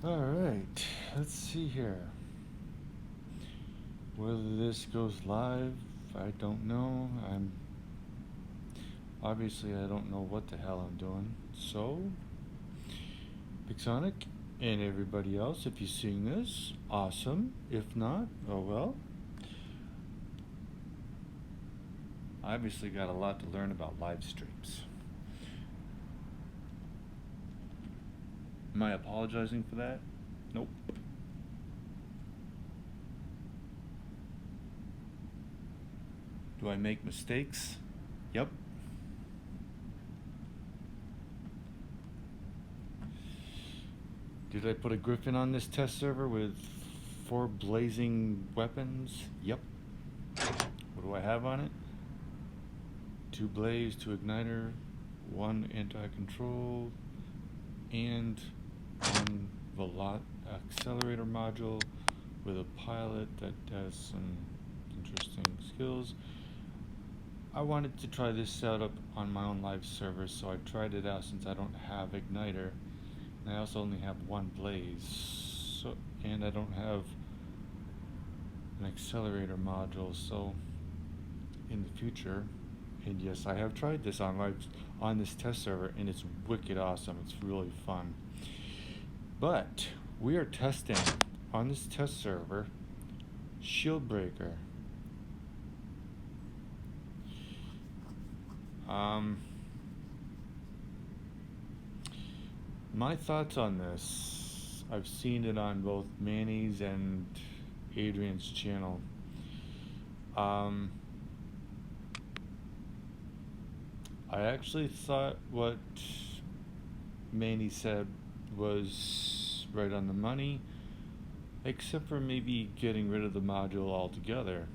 All right, let's see here. Whether this goes live, I don't know. I don't know what the hell I'm doing. So, Pixonic and everybody else, if you're seeing this, awesome. If not, oh well. I obviously got a lot to learn about live streams. Am I apologizing for that? Nope. Do I make mistakes? Yep. Did I put a griffin on this test server with 4 blazing weapons? Yep. What do I have on it? 2 blaze, 2 igniter, 1 anti-control, and 1 accelerator module with a pilot that has some interesting skills. I wanted to try this setup on my own live server, so I tried it out since I don't have igniter. And I also only have 1 blaze, and I don't have an accelerator module, so in the future, and yes, I have tried this on this test server, and it's wicked awesome. It's really fun. But we are testing on this test server Shield Breaker. My thoughts on this, I've seen it on both Manny's and Adrian's channel. I actually thought what Manny said was right on the money, except for maybe getting rid of the module altogether.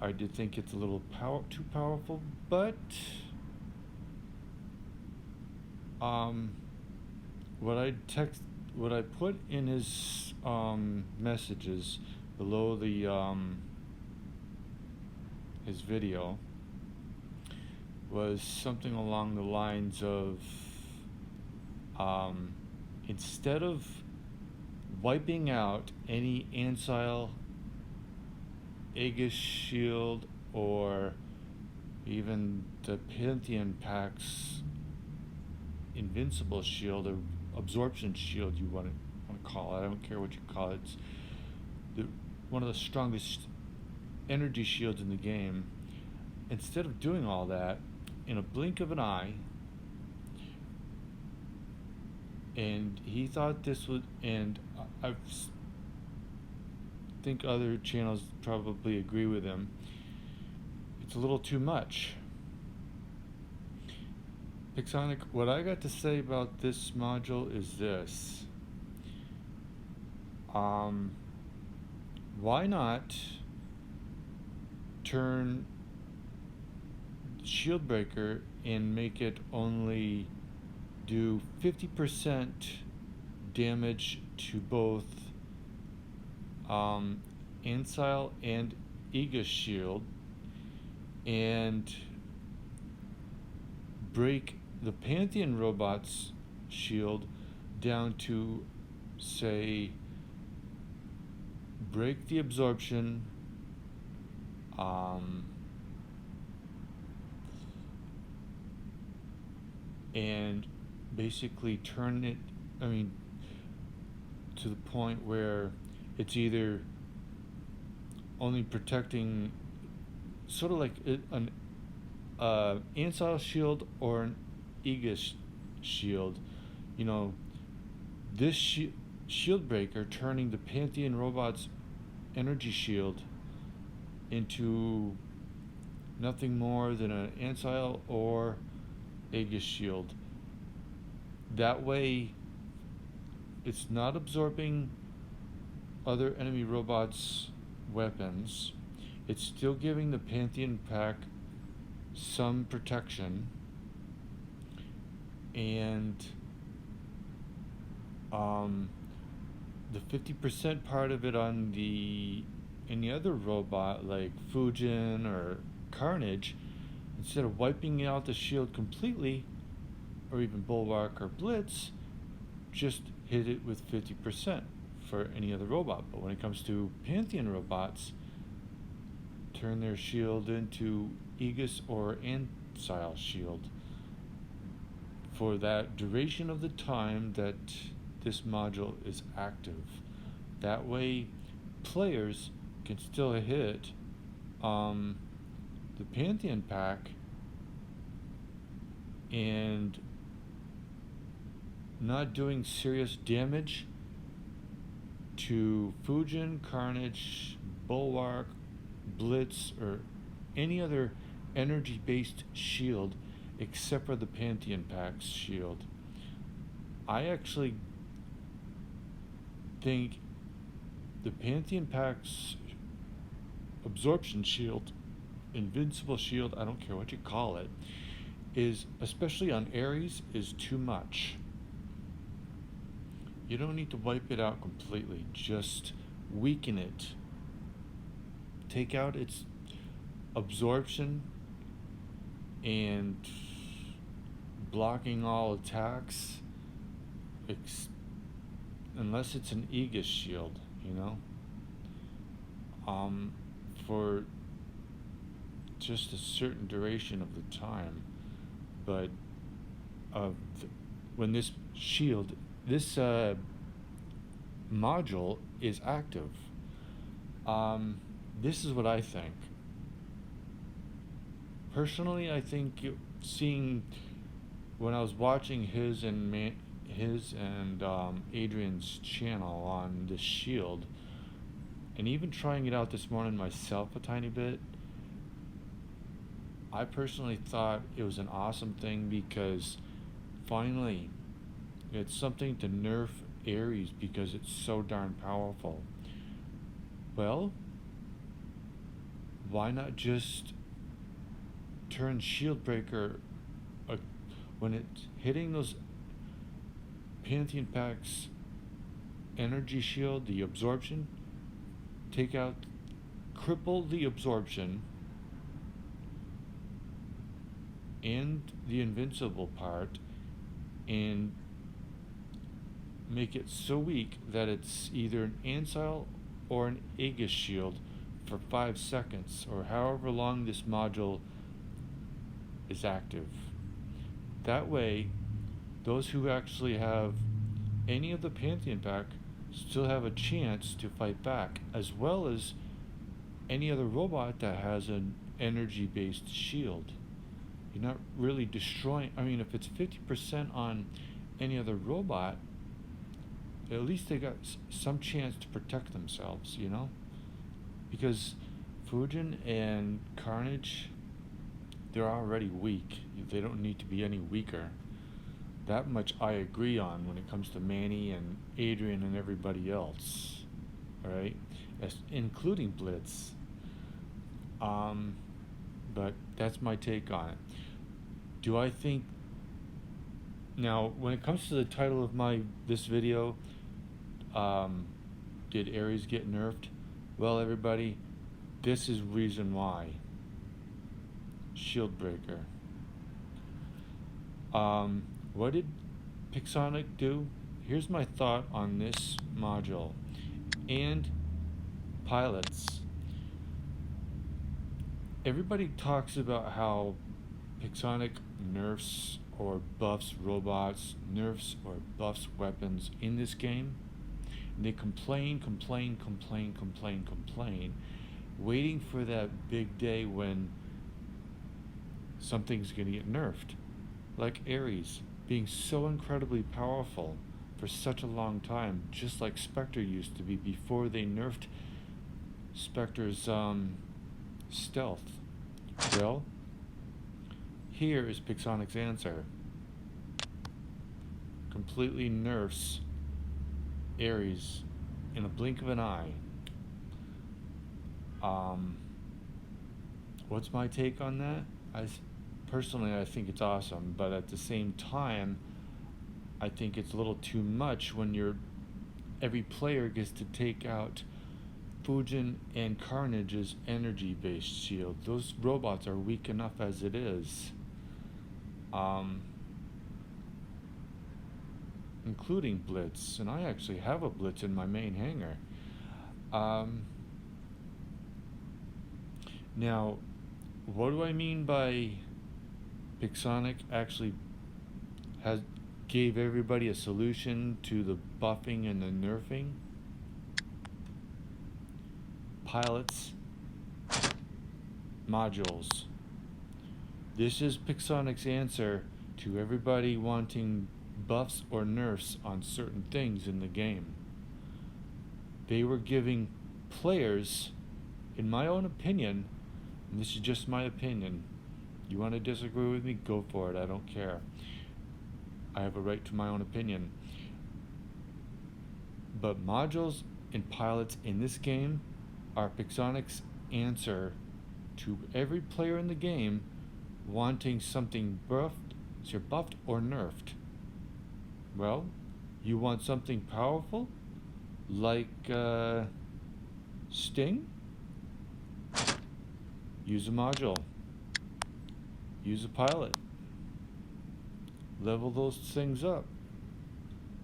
I did think it's a little too powerful, but what I put in his messages below the his video was something along the lines of instead of wiping out any Ancile, Aegis shield, or even the Pantheon Pack's invincible shield or absorption shield, you want to call it. I don't care what you call it. It's one of the strongest energy shields in the game. Instead of doing all that, in a blink of an eye, and he thought this would, and I think other channels probably agree with him, it's a little too much. Pixonic, what I got to say about this module is this. Why not turn Shield Breaker and make it only do 50% damage to both Ancile and Aegis shield, and break the Pantheon robot's shield down to, say, break the absorption, and basically turn it, to the point where it's either only protecting, sort of like an Ancile shield or an Aegis shield. You know, this Shield Breaker turning the Pantheon robot's energy shield into nothing more than an Ancile or Aegis shield. That way, it's not absorbing other enemy robots' weapons. It's still giving the Pantheon pack some protection, and the 50% part of it on any other robot like Fujin or Carnage, instead of wiping out the shield completely, or even Bulwark or Blitz, just hit it with 50% for any other robot. But when it comes to Pantheon robots, turn their shield into Aegis or Ancile shield for that duration of the time that this module is active. That way players can still hit the Pantheon pack and not doing serious damage to Fujin, Carnage, Bulwark, Blitz, or any other energy-based shield except for the Pantheon pack's shield. I actually think the Pantheon pack's absorption shield, invincible shield, I don't care what you call it, is, especially on Ares, is too much. You don't need to wipe it out completely, just weaken it. Take out its absorption and blocking all attacks, unless it's an Aegis shield, you know, for just a certain duration of the time. But when this shield, this module is active, this is what I think. Personally, I think seeing, when I was watching his and Adrian's channel on this shield, and even trying it out this morning myself a tiny bit, I personally thought it was an awesome thing, because finally it's something to nerf Ares because it's so darn powerful. Well, why not just turn Shieldbreaker, when it's hitting those Pantheon packs energy shield, the absorption, take out, cripple the absorption and the invincible part, and make it so weak that it's either an Ancile or an Aegis shield for 5 seconds, or however long this module is active. That way, those who actually have any of the Pantheon pack still have a chance to fight back, as well as any other robot that has an energy-based shield. You're not really destroying, I mean, if it's 50% on any other robot, at least they got some chance to protect themselves, you know? Because Fujin and Carnage, they're already weak. They don't need to be any weaker. That much I agree on when it comes to Manny and Adrian and everybody else. Alright? Including Blitz. But that's my take on it. Do I think... Now, when it comes to the title of this video, did Ares get nerfed? Well, everybody, this is reason why. Shieldbreaker. What did Pixonic do? Here's my thought on this module and pilots. Everybody talks about how Pixonic nerfs or buffs robots, nerfs or buffs weapons in this game. And they complain, waiting for that big day when something's going to get nerfed. Like Ares being so incredibly powerful for such a long time, just like Spectre used to be before they nerfed Spectre's stealth. Well, here is Pixonic's answer. Completely nerfs Ares in a blink of an eye. What's my take on that? Personally, I think it's awesome, but at the same time, I think it's a little too much when every player gets to take out Fujin and Carnage's energy-based shield. Those robots are weak enough as it is. including Blitz, and I actually have a Blitz in my main hangar. Now, what do I mean by Pixonic actually gave everybody a solution to the buffing and the nerfing? Pilots, modules. This is Pixonic's answer to everybody wanting buffs or nerfs on certain things in the game. They were giving players, in my own opinion, and this is just my opinion, you want to disagree with me, go for it, I don't care. I have a right to my own opinion. But modules and pilots in this game are Pixonic's answer to every player in the game wanting something buffed or nerfed. Well, you want something powerful like Sting? Use a module. Use a pilot. Level those things up.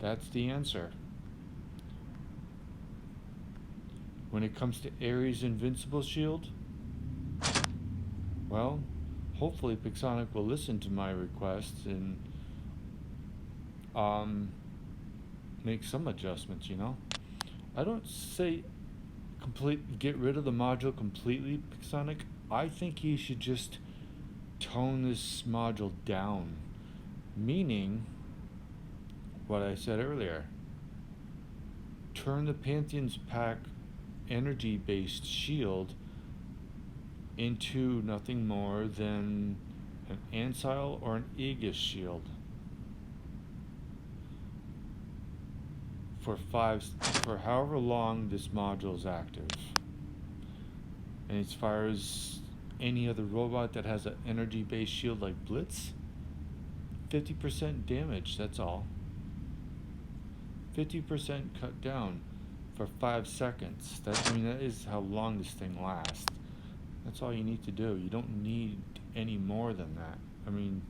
That's the answer. When it comes to Ares' Invincible Shield, well, hopefully Pixonic will listen to my requests and make some adjustments, you know. I don't say get rid of the module completely, Pixonic. I think you should just tone this module down. Meaning, what I said earlier, turn the Pantheon's Pack energy-based shield into nothing more than an Ancile or an Aegis shield for however long this module is active. And as far as any other robot that has an energy-based shield like Blitz, 50% damage, that's all. 50% cut down for 5 seconds. That is how long this thing lasts. That's all you need to do. You don't need any more than that. I mean,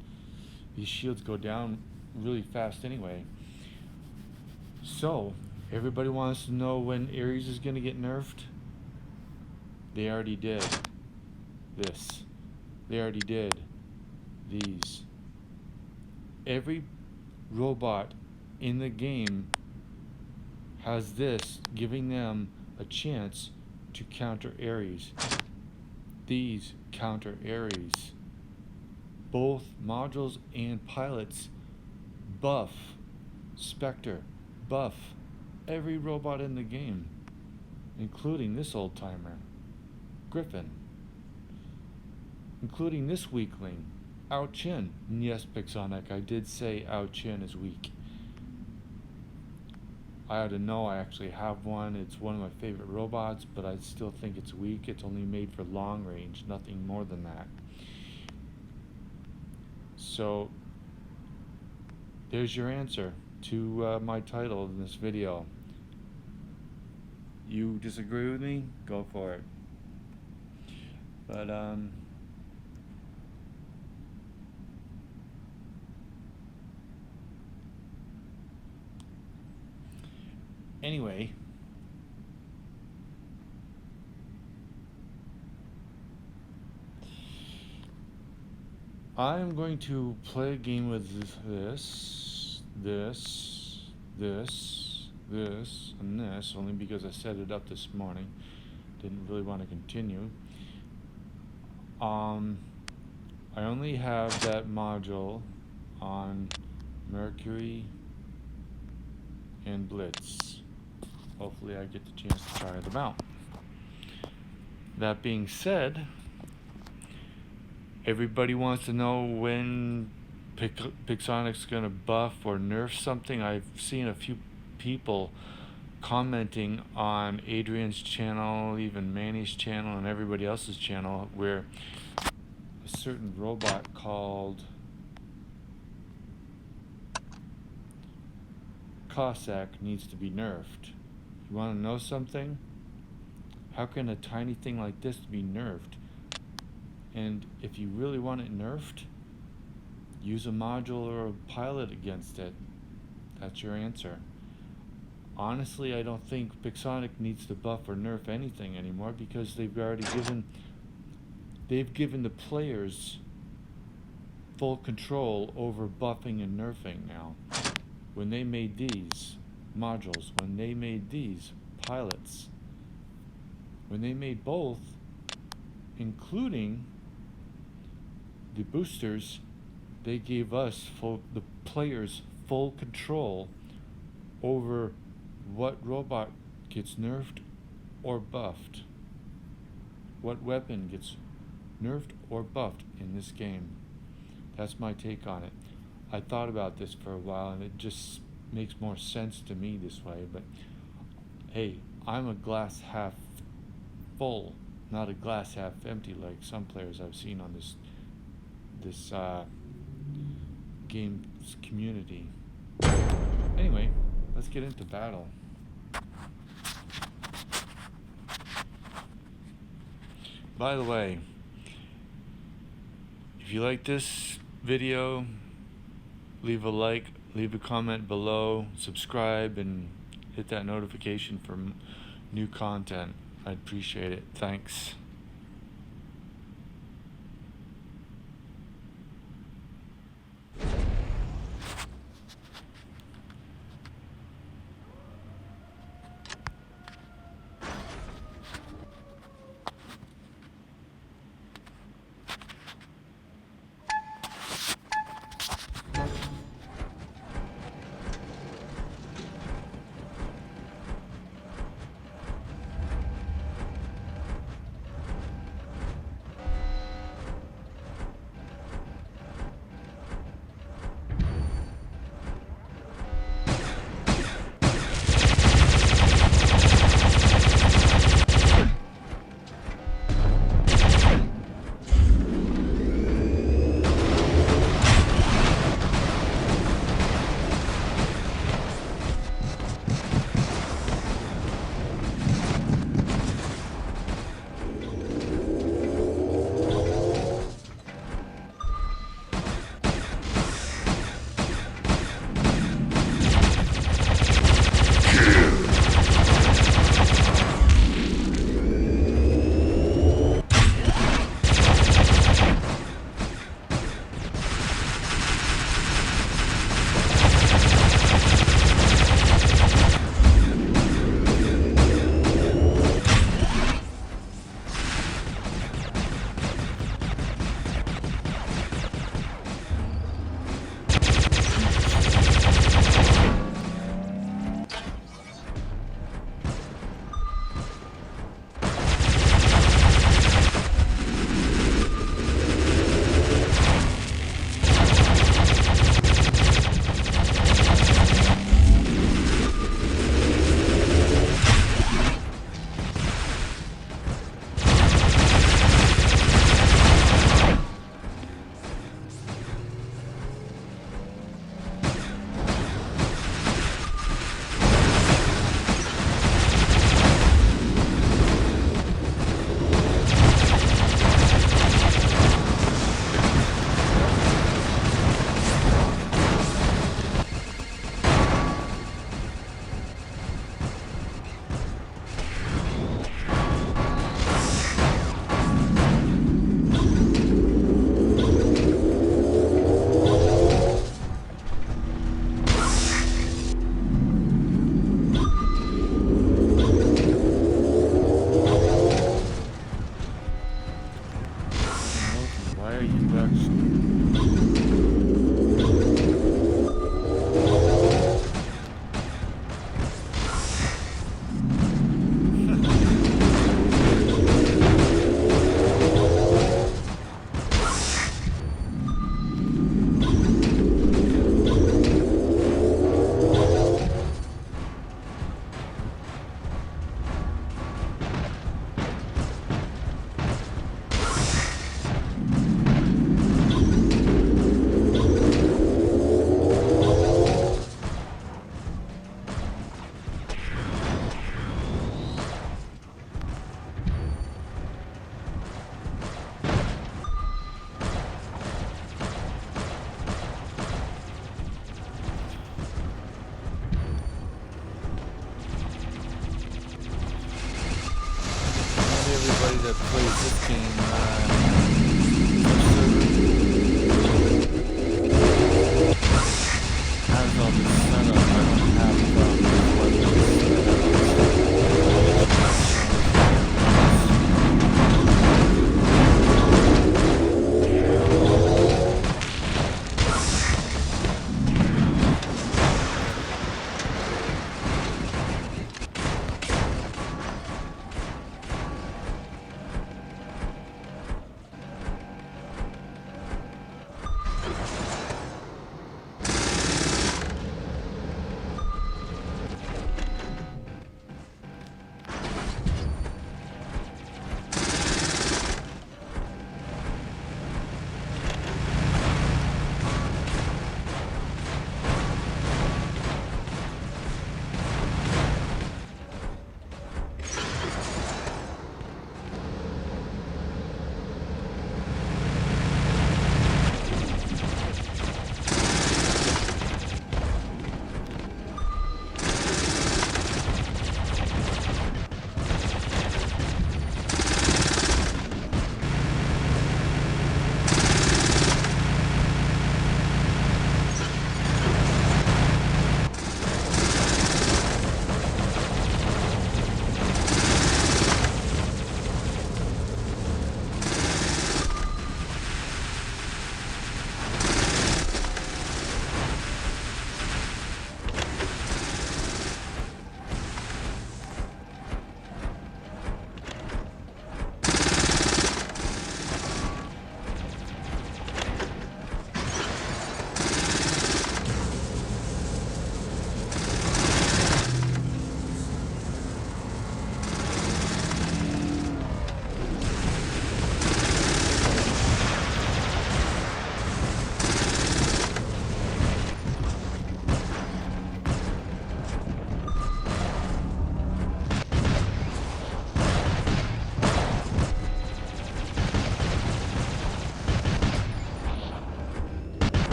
these shields go down really fast anyway. So, everybody wants to know when Ares is going to get nerfed? They already did this. They already did these. Every robot in the game has this, giving them a chance to counter Ares. These counter Ares. Both modules and pilots buff Spectre, buff every robot in the game, including this old timer, Griffin, including this weakling, Ao Chin. Yes, Pixonic, I did say Ao Chin is weak. I ought to know I actually have one. It's one of my favorite robots, but I still think it's weak. It's only made for long range, nothing more than that. So, there's your answer to my title in this video. You disagree with me? Go for it. But, anyway, I'm going to play a game with this, and this, only because I set it up this morning. Didn't really want to continue. I only have that module on Mercury and Blitz. Hopefully I get the chance to try them out. That being said, everybody wants to know when Pixonic's going to buff or nerf something. I've seen a few people commenting on Adrian's channel, even Manny's channel, and everybody else's channel, where a certain robot called Cossack needs to be nerfed. You want to know something? How can a tiny thing like this be nerfed? And if you really want it nerfed, use a module or a pilot against it. That's your answer. Honestly, I don't think Pixonic needs to buff or nerf anything anymore because they've given the players full control over buffing and nerfing now. When they made these modules, when they made these pilots, when they made both, including the boosters, they gave the players full control over what robot gets nerfed or buffed, what weapon gets nerfed or buffed in this game. That's my take on it. I thought about this for a while and it just makes more sense to me this way, but hey, I'm a glass half full, not a glass half empty like some players I've seen on this game's community. Anyway, let's get into battle. By the way, if you like this video, leave a like, leave a comment below, subscribe, and hit that notification for new content. I'd appreciate it. Thanks.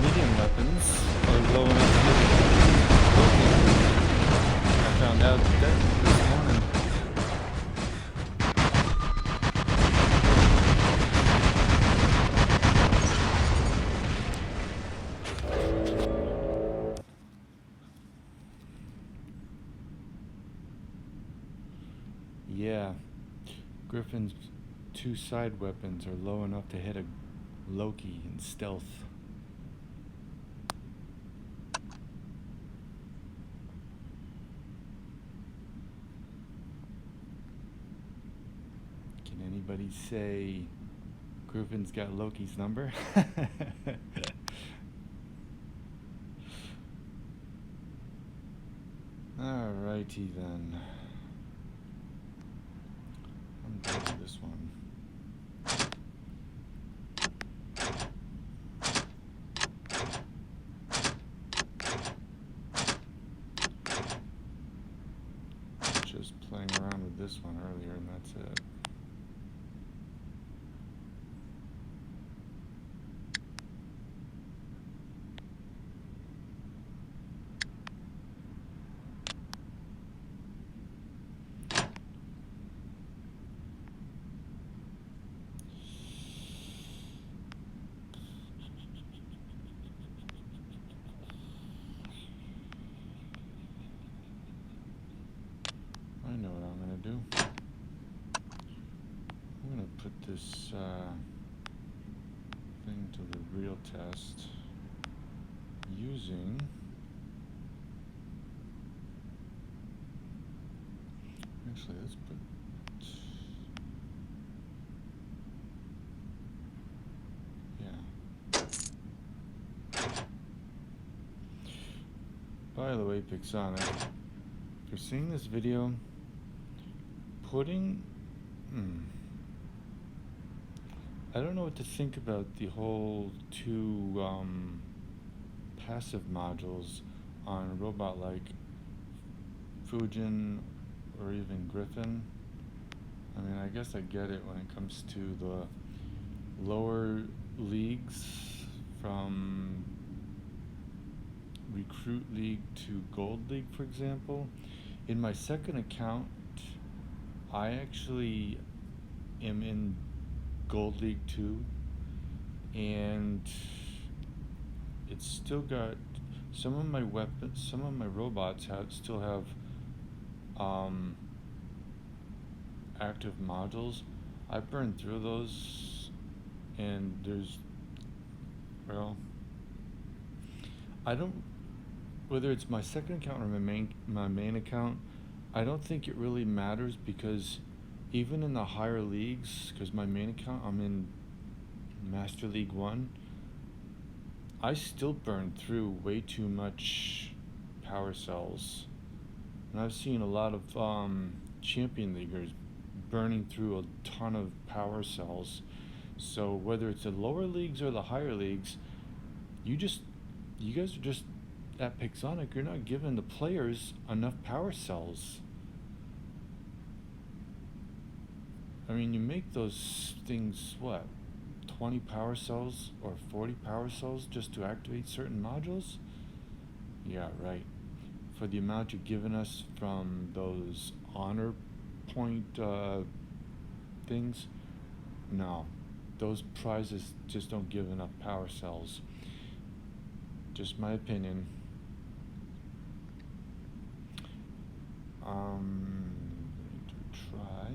medium weapons are low enough to hit Loki. I found out that this morning. Yeah, Griffin's 2 side weapons are low enough to hit a Loki in stealth. Can anybody say Griffin's got Loki's number? Alrighty then. I'm done with this one. Just playing around with this one earlier and that's it. I know what I'm going to do. I'm going to put this thing to the real test using actually let's put by the way, Pixonic, if you're seeing this video, putting I don't know what to think about the whole 2 passive modules on a robot like Fujin or even Griffin. I mean, I guess I get it when it comes to the lower leagues from Recruit League to Gold League, for example. In my second account, I actually am in Gold League 2, and it's still got some of my weapons, some of my robots still have active modules. I burned through those, and there's, well, I don't, whether it's my second account or my main account, I don't think it really matters, because even in the higher leagues, because my main account, I'm in Master League 1, I still burn through way too much power cells. And I've seen a lot of champion leaguers burning through a ton of power cells. So whether it's the lower leagues or the higher leagues, you guys are just, at Pixonic, you're not giving the players enough power cells. I mean, you make those things, what, 20 power cells or 40 power cells just to activate certain modules? Yeah, right. For the amount you're giving us from those honor point things, no. Those prizes just don't give enough power cells. Just my opinion. To try.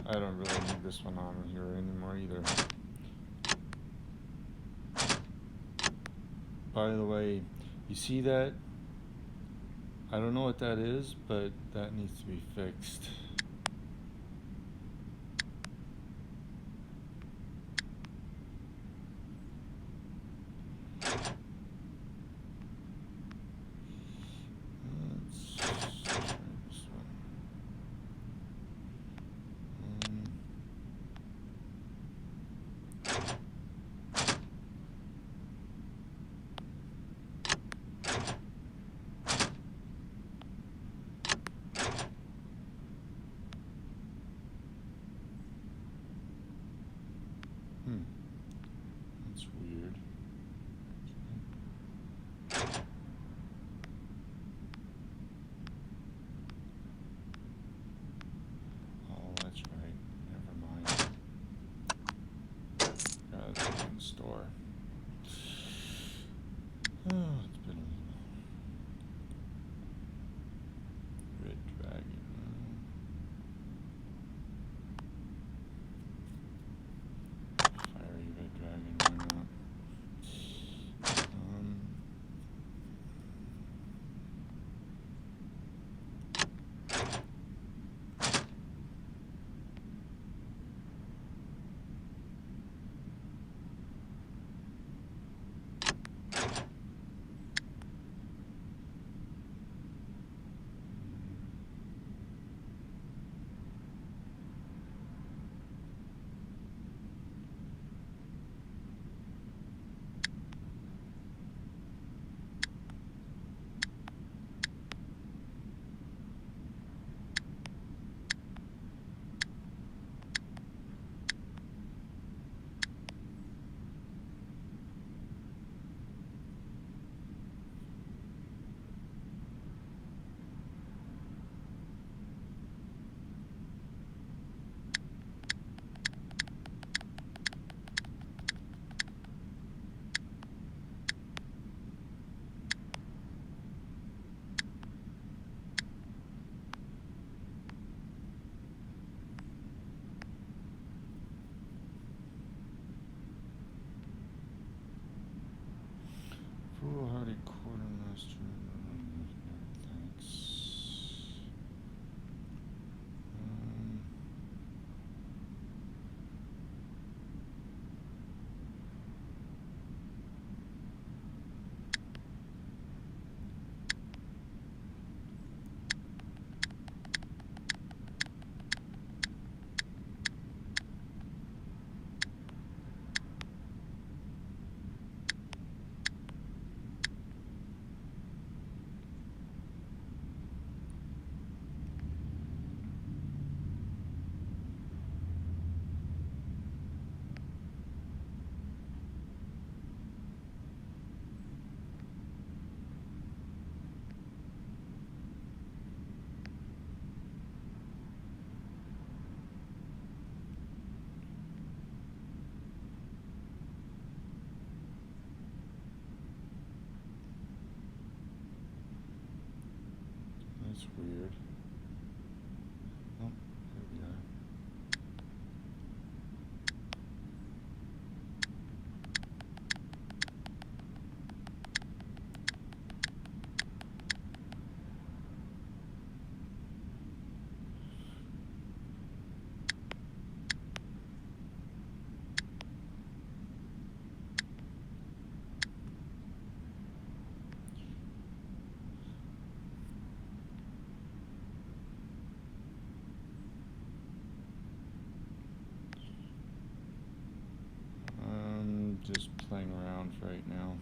I don't really need this one on here anymore either. By the way, you see that? I don't know what that is, but that needs to be fixed. that's in store. Oh, it's been Red Dragon. Fiery Red Dragon, why not? Foolhardy Quartermaster. Thanks. That's weird. Oh, here we are. Just playing around right now.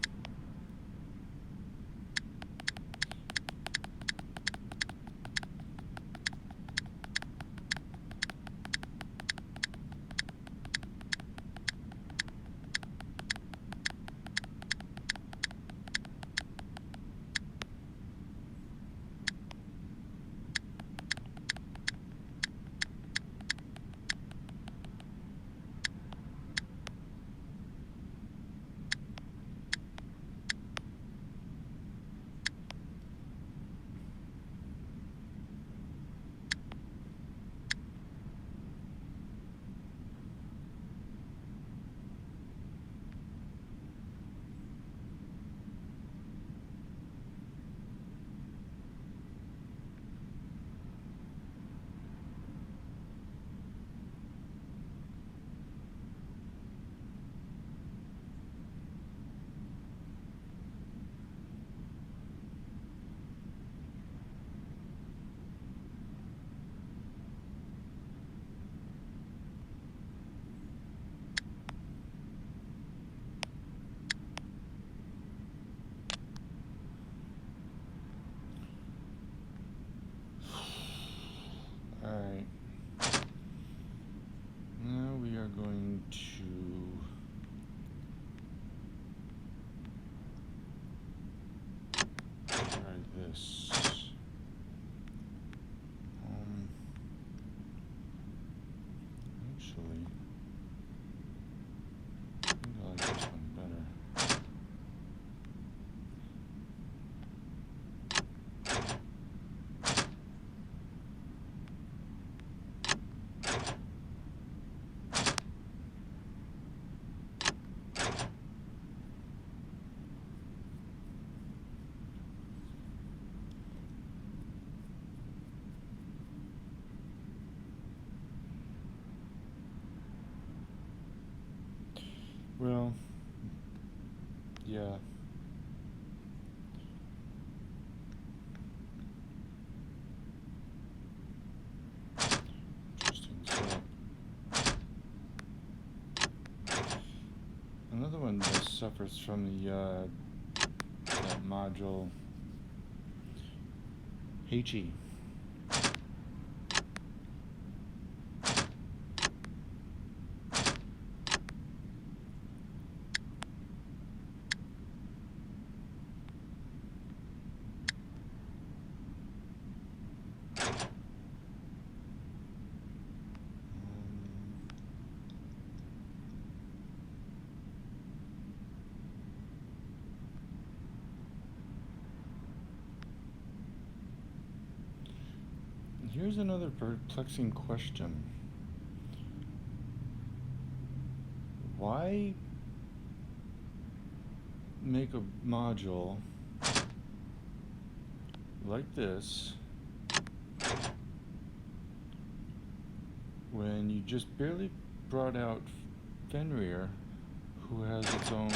Well, yeah. Interesting setup. Another one that suffers from the that module HE. Here's another perplexing question. Why make a module like this when you just barely brought out Fenrir, who has its own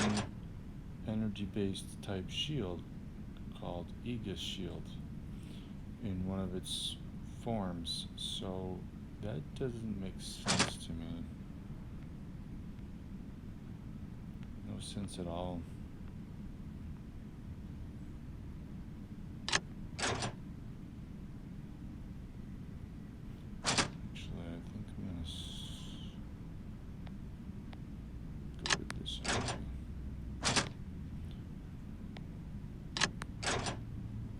energy-based type shield called Aegis Shield in one of its forms? So that doesn't make sense to me. No sense at all. Actually, I think I'm gonna go with this energy.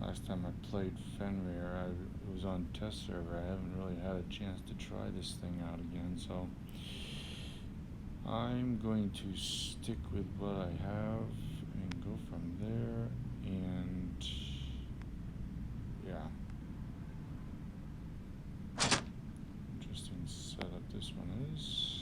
Last time I played Fenrir, it was on test server. I haven't really had a chance to try this thing out again, so I'm going to stick with what I have and go from there. And yeah, interesting setup this one is.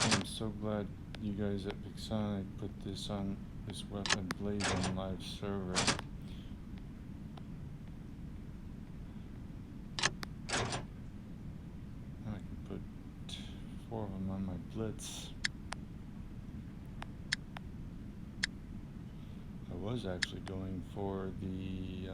I'm so glad you guys at Pixonic put this on, this weapon Blaze on live server. I can put 4 of them on my Blitz. I was actually going for the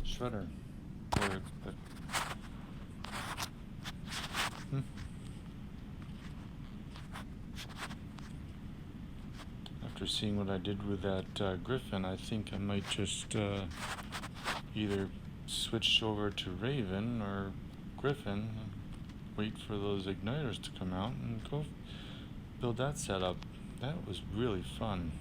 Shredder, but after seeing what I did with that Griffin, I think I might just either switch over to Raven or Griffin, wait for those igniters to come out and go build that setup. That was really fun.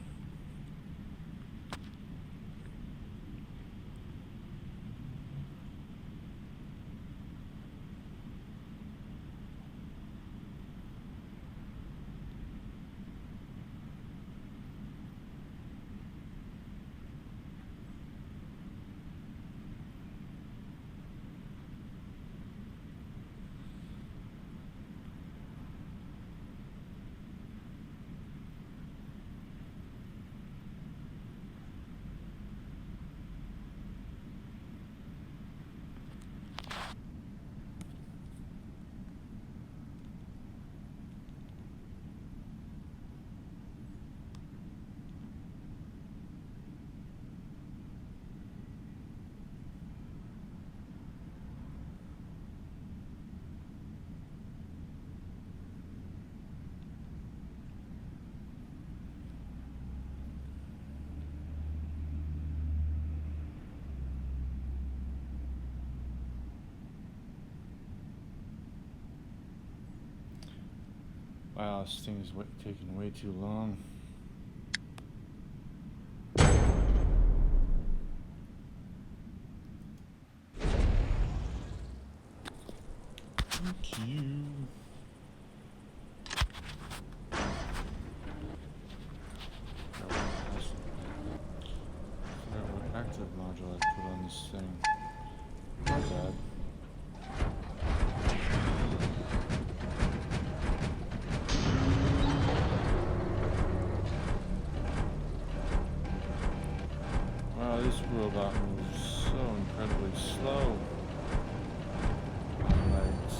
Wow, this thing is taking way too long. Thank you. active module I put on this thing. My bad. Wow, this robot moves so incredibly slow. On legs.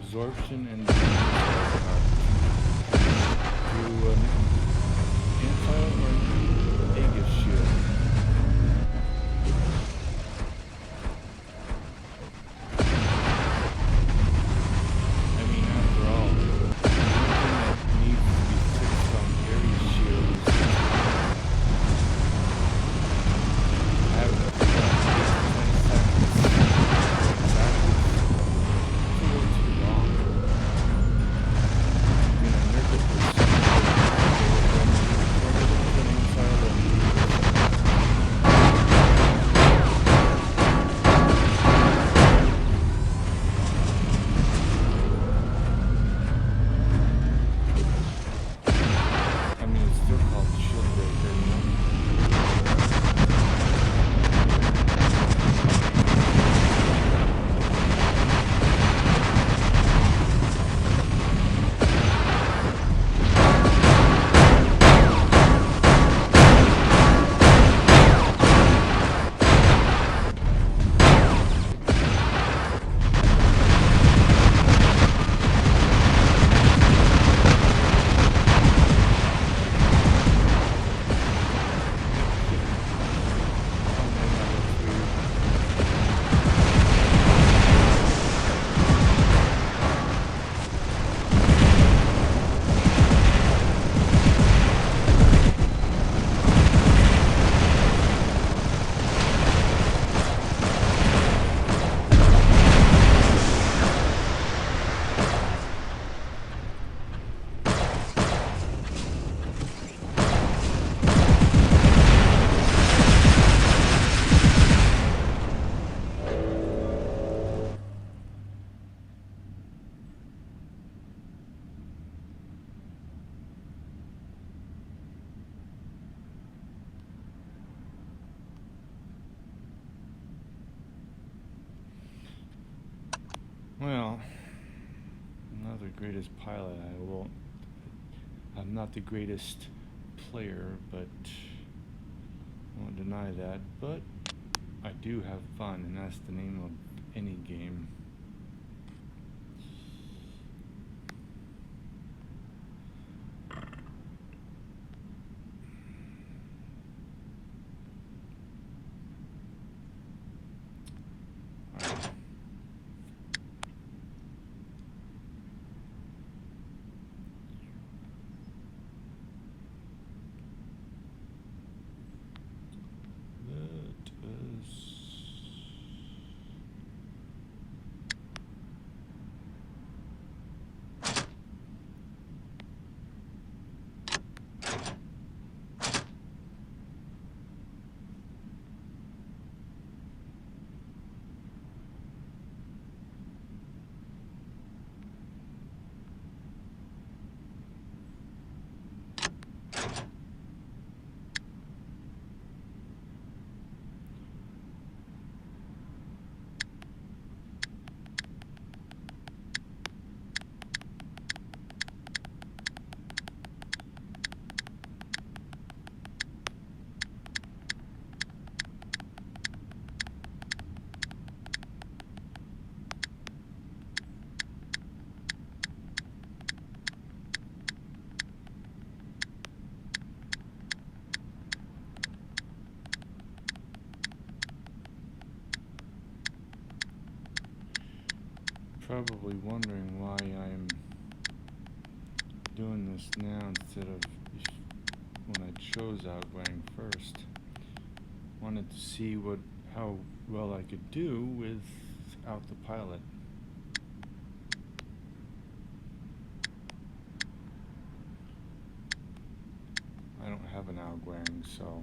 Absorption and through an anti or Aegis shield. I mean, after all, the only thing that needs to be fixed on Ares shields, I have enough to 10 seconds. That is too long. the greatest pilot. I'm not the greatest player, but I won't deny that. But I do have fun, and that's the name of any game. Probably wondering why I'm doing this now instead of when I chose outgoing first. Wanted to see how well I could do without the pilot. I don't have an outgoing, so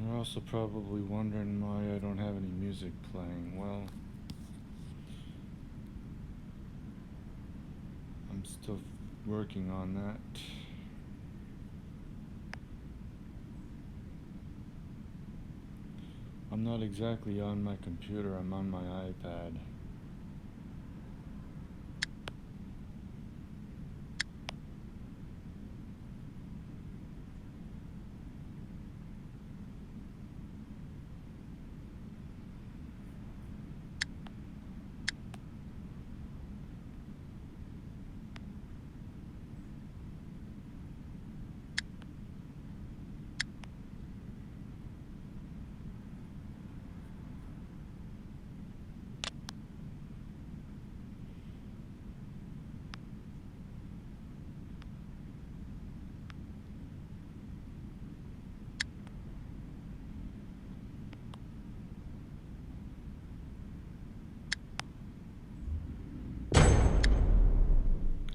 you're also probably wondering why I don't have any music playing. Well, I'm still working on that. I'm not exactly on my computer, I'm on my iPad.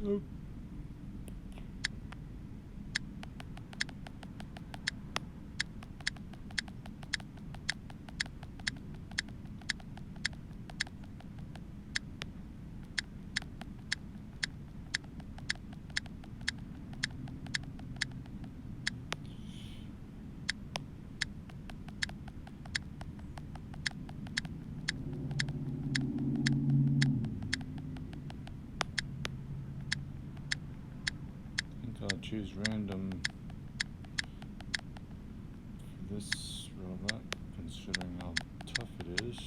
Oh. I'll choose random for this robot, considering how tough it is.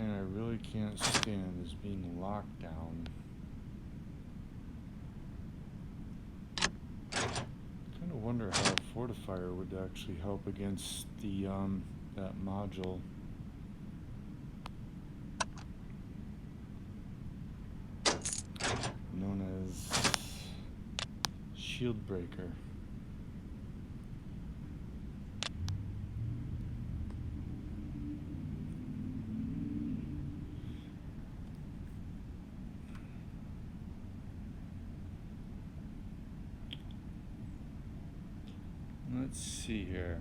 thing I really can't stand is being locked down. Kind of wonder how a fortifier would actually help against the that module. Known as Shield Breaker. Let's see here.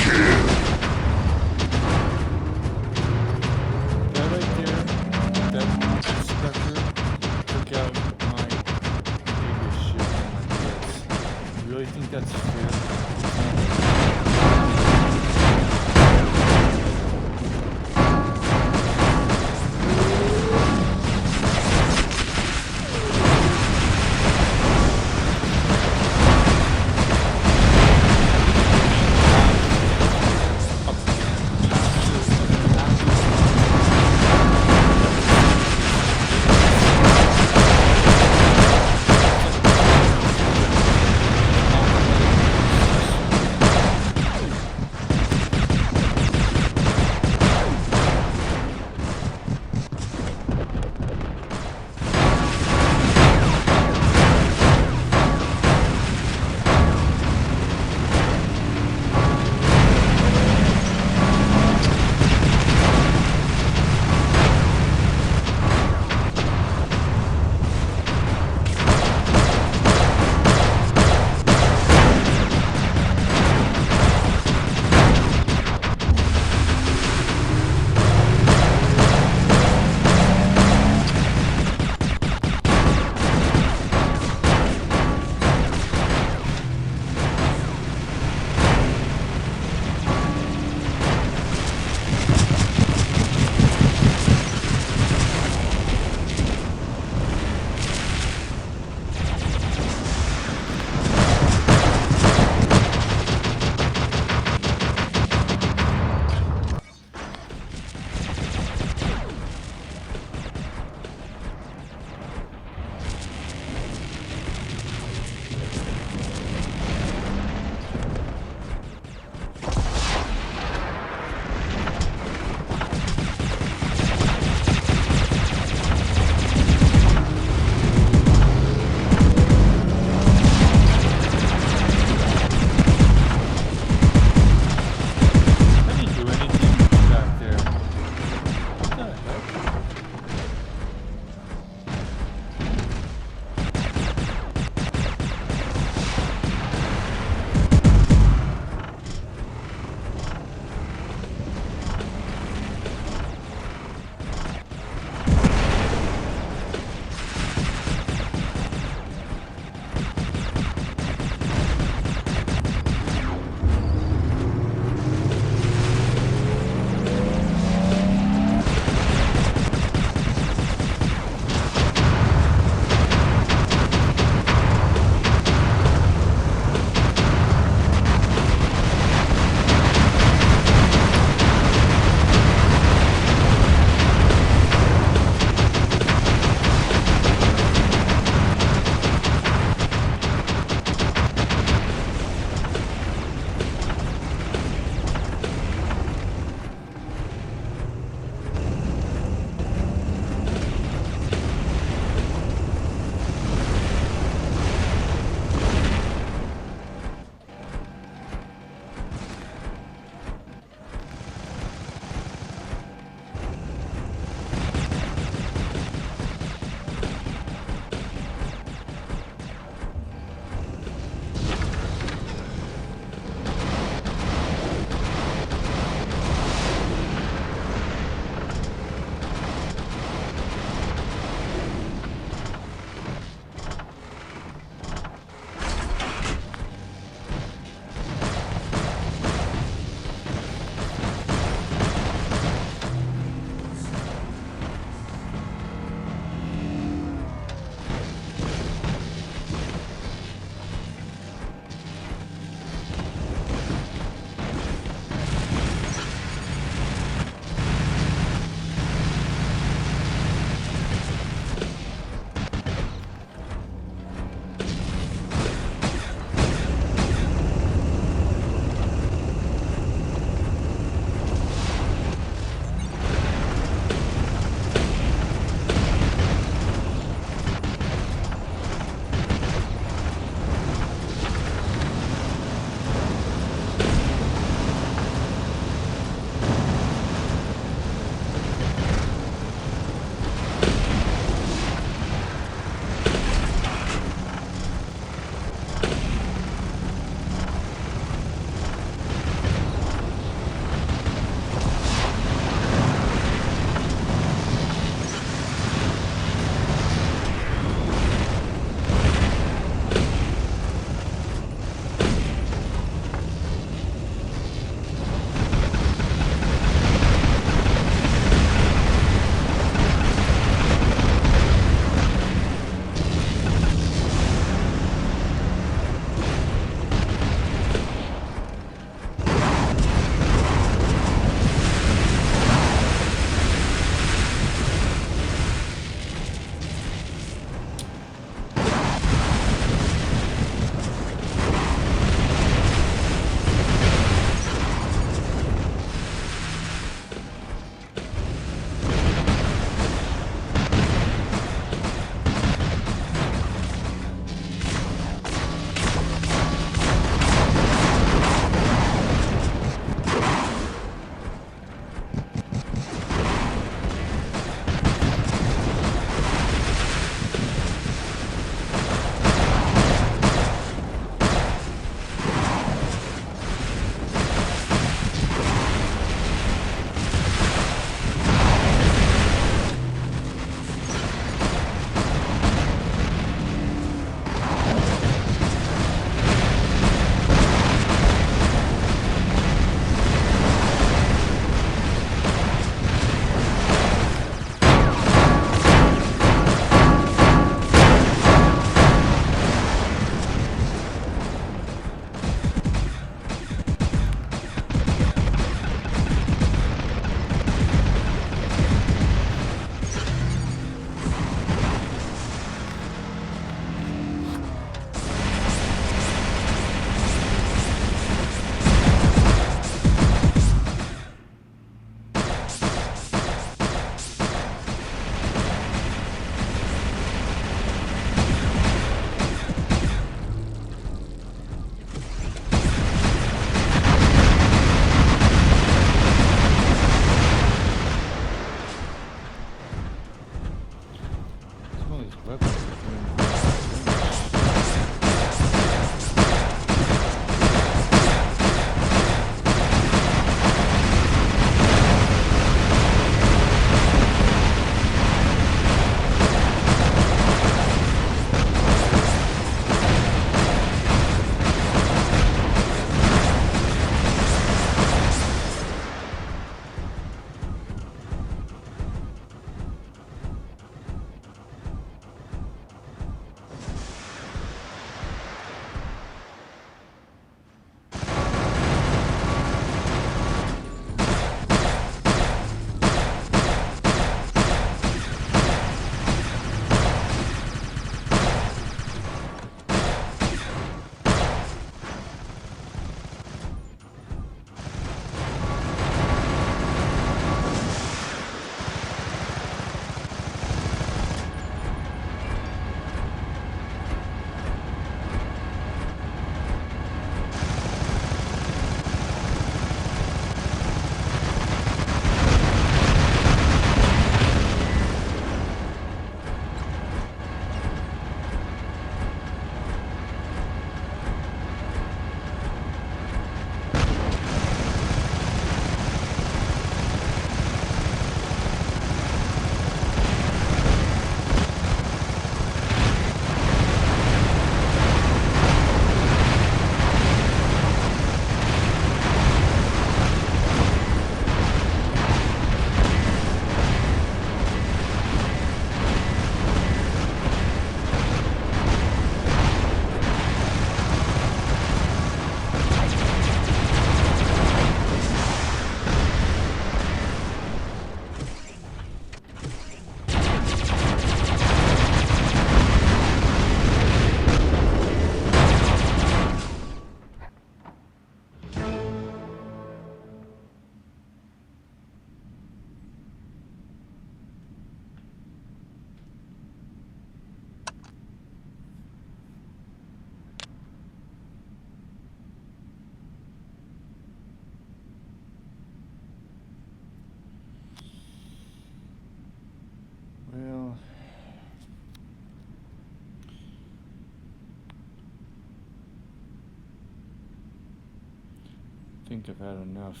think I've had enough.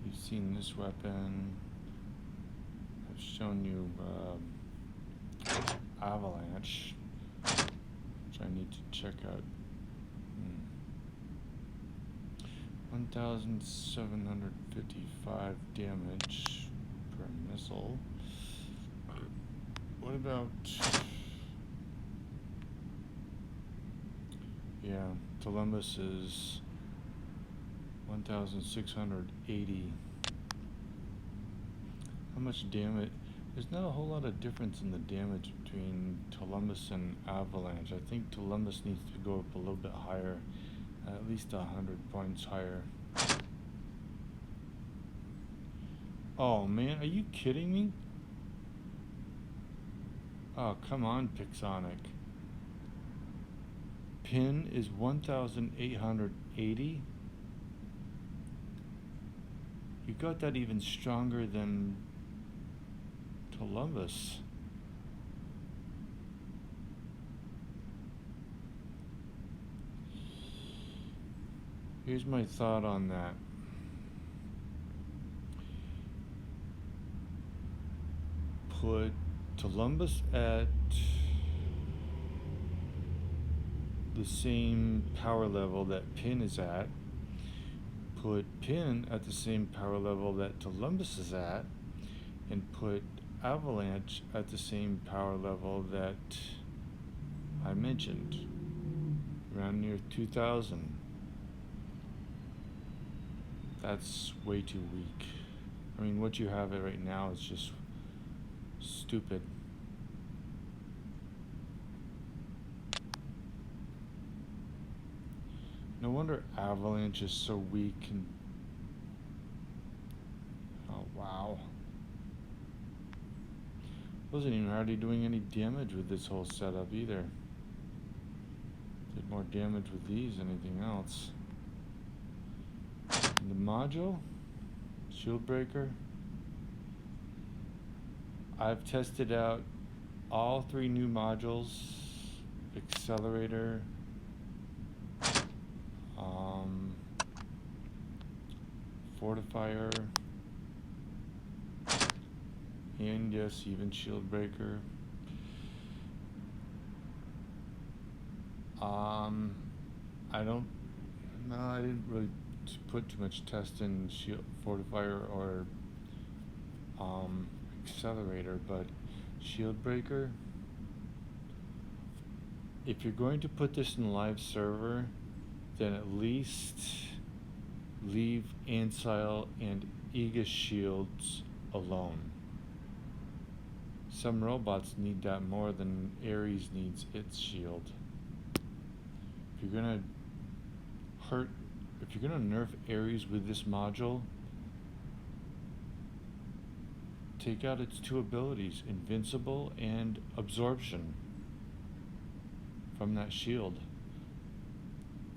You've seen this weapon. I've shown you Avalanche, which I need to check out. 1,755 damage per missile. What about... Yeah, Columbus is 1,680. How much damage? There's not a whole lot of difference in the damage between Columbus and Avalanche. I think Columbus needs to go up a little bit higher, at least 100 points higher. Oh man, are you kidding me? Oh, come on, Pixonic. Pin is 1,880. You got that even stronger than Columbus. Here's my thought on that. Put Columbus at the same power level that Pin is at. Put Pin at the same power level that Columbus is at, and put Avalanche at the same power level that I mentioned, around near 2,000. That's way too weak. I mean, what you have right now is just stupid. No wonder Avalanche is so weak. And oh wow, wasn't even hardly doing any damage with this whole setup either. Did more damage with these than anything else. And the module, shield breaker. I've tested out all 3 new modules: accelerator, fortifier, and yes, even shield breaker. I didn't really put too much test in shield, fortifier, or accelerator, but shield breaker, if you're going to put this in a live server, then at least leave Ancile and Aegis shields alone. Some robots need that more than Ares needs its shield. If you're gonna nerf Ares with this module, take out its 2 abilities, Invincible and Absorption, from that shield.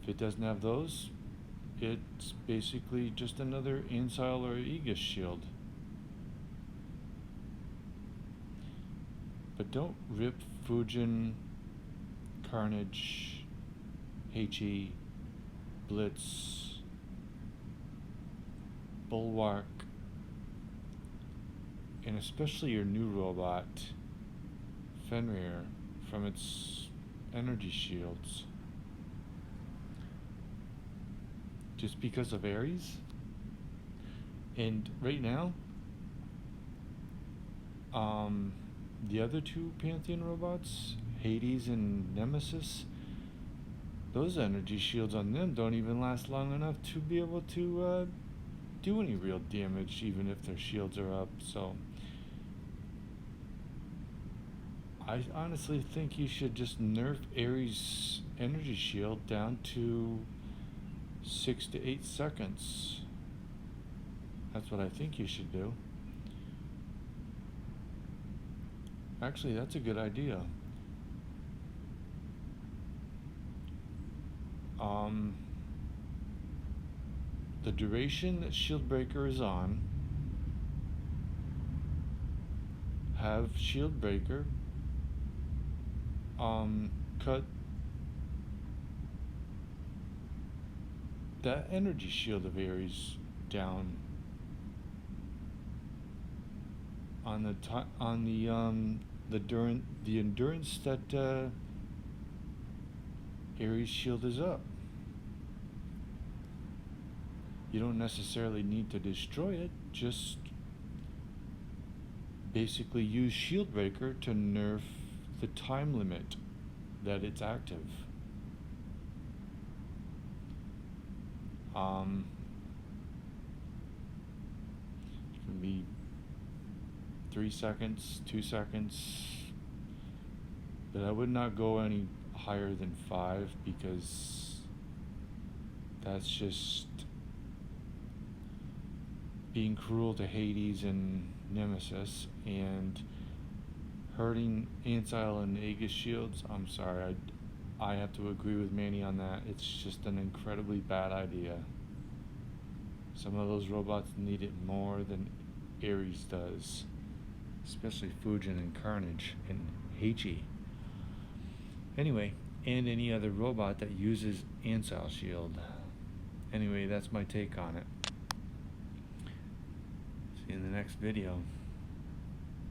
If it doesn't have those, it's basically just another Ancile or Aegis shield. But don't rip Fujin, Carnage, HE, Blitz, Bulwark, and especially your new robot, Fenrir, from its energy shields. Just because of Ares. And right now, the other 2 Pantheon robots, Hades and Nemesis, those energy shields on them don't even last long enough to be able to do any real damage, even if their shields are up. So I honestly think you should just nerf Ares' energy shield down to 6 to 8 seconds. That's what I think you should do. Actually, that's a good idea. The duration that Shield Breaker is on, have Shield Breaker cut that energy shield of Ares down on the endurance that Ares shield is up. You don't necessarily need to destroy it, just basically use shield breaker to nerf the time limit that it's active. It can be 3 seconds, 2 seconds, but I would not go any higher than 5 because that's just being cruel to Hades and Nemesis and hurting Ancile and Aegis shields. I'm sorry, I have to agree with Manny on that. It's just an incredibly bad idea. Some of those robots need it more than Ares does, especially Fujin and Carnage and Heichi. Anyway, and any other robot that uses Ancile shield. Anyway, that's my take on it. See you in the next video.